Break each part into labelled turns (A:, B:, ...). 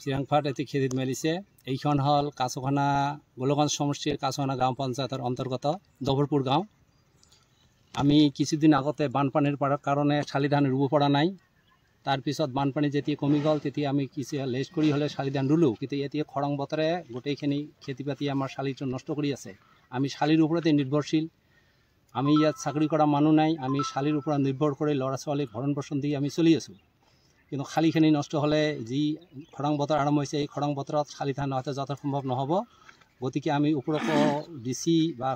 A: চিৰাংফাট এটি খেতিত মেলিছে। এইখন হ'ল কাছখানা গোলগঞ্জ সমষ্টিৰ কাছখানা গাঁও পঞ্চায়তৰ অন্তৰ্গত দবৰপুৰ গাঁও। আমি কিছুদিন আগতে বানপানীৰ কাৰণে শালি ধান ৰুব পৰা নাই। তাৰপিছত বানপানী যেতিয়া কমি গ'ল তেতিয়া আমি কিছু লেজ কৰি হ'লে শালি ধান ৰুলোঁ, কিন্তু এতিয়া খৰাং বতৰে গোটেইখিনি খেতি বাতি আমাৰ শালিটো নষ্ট কৰি আছে। আমি শালিৰ ওপৰতে নিৰ্ভৰশীল। আমি ইয়াত চাকৰি কৰা মানুহ নাই, আমি শালিৰ ওপৰত নিৰ্ভৰ কৰি ল'ৰা ছোৱালীক ভৰণ পোষণ দি আমি চলি আছোঁ। কিন্তু শালিখিনি নষ্ট হ'লে যি খৰাং বতৰ আৰম্ভ হৈছে, এই খৰাং বতৰত শালি ধান হয়তো যথা সম্ভৱ নহ'ব। গতিকে আমি ওপৰত ডিচি বা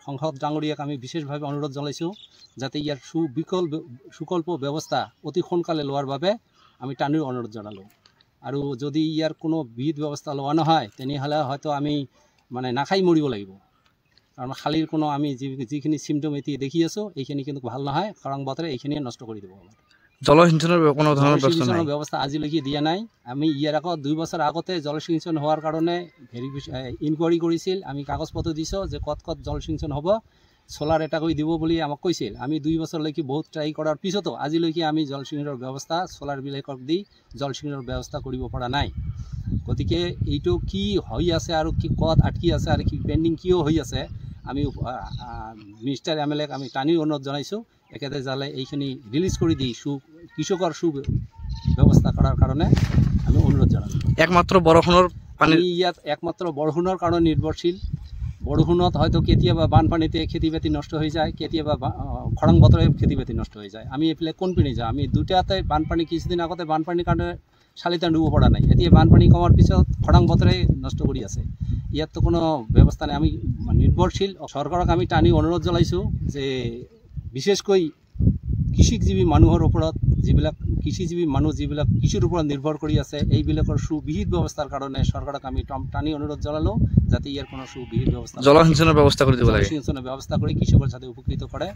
A: সংসদ ডাঙৰীয়াক আমি বিশেষভাৱে অনুৰোধ জনাইছোঁ যাতে ইয়াৰ সুকল্প ব্যৱস্থা অতি সোনকালে লোৱাৰ বাবে আমি টানিও অনুৰোধ জনালোঁ। আৰু যদি ইয়াৰ কোনো বিহিত ব্যৱস্থা লোৱা নহয় তেনেহ'লে হয়তো আমি নাখাই মৰিব লাগিব। কাৰণ শালিৰ কোনো আমি যিখিনি চিমটম এতিয়া দেখি আছোঁ এইখিনি কিন্তু ভাল নহয়। খৰাং বতৰে এইখিনিয়ে নষ্ট কৰি দিব।
B: জলসিঞ্চনৰ কোনো ধৰণৰ
A: ব্যৱস্থা আজিলৈকে দিয়া নাই। আমি ইয়াৰ আগত 2 বছৰ আগতে জলসিঞ্চন হোৱাৰ কাৰণে ইনকুৱাৰী কৰিছিল। আমি কাগজ পত্ৰ দিছোঁ যে ক'ত ক'ত জলসিঞ্চন হ'ব, চ'লাৰ এটা কৰি দিব বুলি আমাক কৈছিল। আমি 2 বছৰলৈকে বহুত ট্ৰাই কৰাৰ পিছতো আজিলৈকে আমি জলসিঞ্চনৰ ব্যৱস্থা চ'লাৰবিলাকক দি জলসিঞ্চনৰ ব্যৱস্থা কৰিব পৰা নাই। গতিকে এইটো কি হৈ আছে আৰু কি ক'ত আটকি আছে আৰু কি পেণ্ডিং কিয় হৈ আছে, আমি মিনিষ্টাৰ MLAক আমি টানি অনুৰোধ জনাইছোঁ একেবাৰে যালে এইখিনি ৰিলিজ কৰি দি কৃষকৰ ব্যৱস্থা কৰাৰ কাৰণে আমি অনুৰোধ জনাইছোঁ।
B: একমাত্ৰ বৰষুণৰ পানী
A: ইয়াত একমাত্ৰ বৰষুণৰ কাৰণে নিৰ্ভৰশীল। বৰষুণত হয়তো কেতিয়াবা বানপানীতে খেতি বাতি নষ্ট হৈ যায়, কেতিয়াবা খৰাং বতৰে খেতি বাতি নষ্ট হৈ যায়। আমি এইফালে কোনপিনে যাওঁ? আমি দুটাতে বানপানী কিছুদিন আগতে বানপানীৰ কাৰণে শালি ধান ৰুব পৰা নাই। এতিয়া বানপানী কমাৰ পিছত খৰাং বতৰে নষ্ট কৰি আছে। ইয়াততো কোনো ব্যৱস্থা নাই। আমি নিৰ্ভৰশীল। চৰকাৰক আমি টানি অনুৰোধ জনাইছোঁ যে বিশেষকৈ কৃষিজীৱী মানুহৰ ওপৰত যিবিলাক কৃষিৰ ওপৰত নিৰ্ভৰ কৰি আছে, এইবিলাকৰ সুবিহিত ব্যৱস্থাৰ কাৰণে চৰকাৰক আমি টানি অনুৰোধ জনালোঁ যাতে ইয়াৰ কোনো সুবিহিত ব্যৱস্থা
B: জলসিঞ্চনৰ ব্যৱস্থা কৰি দিব লাগে।
A: জলসিঞ্চনৰ ব্যৱস্থা কৰি কৃষকৰ যাতে উপকৃত কৰে।